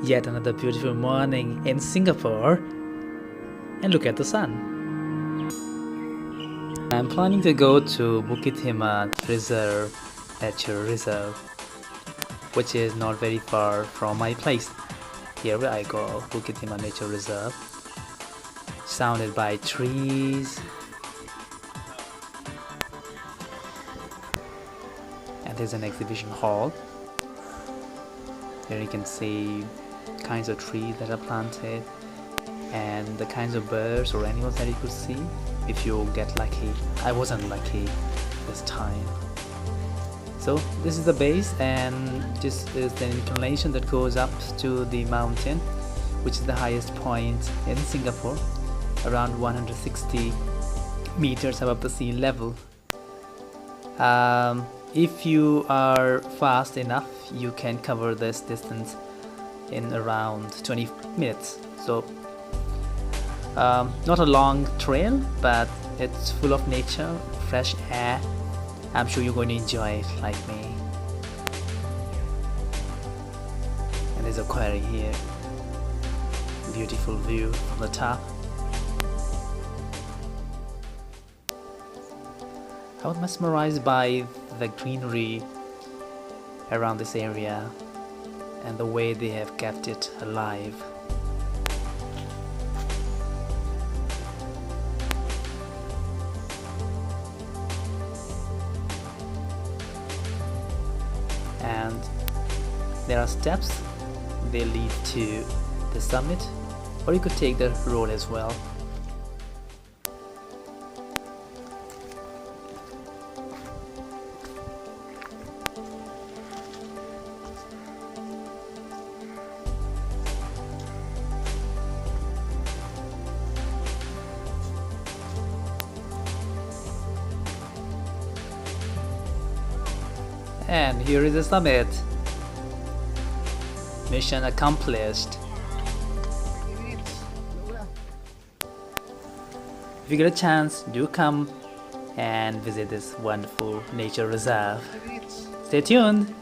Yet another beautiful morning in Singapore, and look at the sun. I'm planning to go to Bukit Timah Nature Reserve, which is not very far from my place. Here I go, Bukit Timah Nature Reserve, surrounded by trees, and there's an exhibition hall. Here you can see kinds of trees that are planted and the kinds of birds or animals that you could see if you get lucky. I wasn't lucky this time. So this is the base, and this is the inclination that goes up to the mountain, which is the highest point in Singapore, around 160 meters above the sea level. If you are fast enough, you can cover this distance in around 20 minutes. So not a long trail, but it's full of nature, fresh air. I'm sure you're going to enjoy it like me. And there's a quarry here. Beautiful view from the top. I was mesmerized by the greenery around this area and the way they have kept it alive. And there are steps, they lead to the summit, or you could take the road as well. And here is the summit. Mission accomplished. If you get a chance, do come and visit this wonderful nature reserve. Stay tuned.